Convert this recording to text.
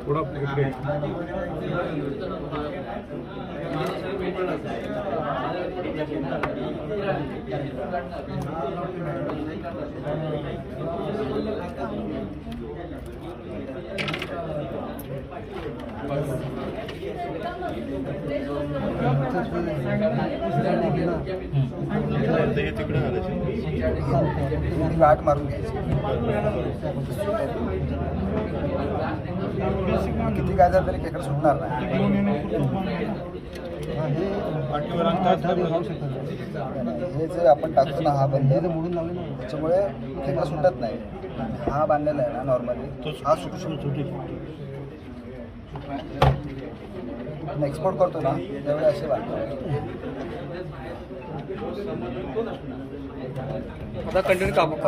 थोड़ा गाठ मारून घ्यायची. किती काय झालं तरी खेकडं सुटणार नाही. हे जे आपण टाकतो ना हा बंद त्याच्यामुळे खेकडं सुटत नाही. हा बांधलेला आहे ना नॉर्मली हा सुटू एक्सपोर्ट करतो ना त्यावेळी असे बांधतो. आता कंटिन्यू कापून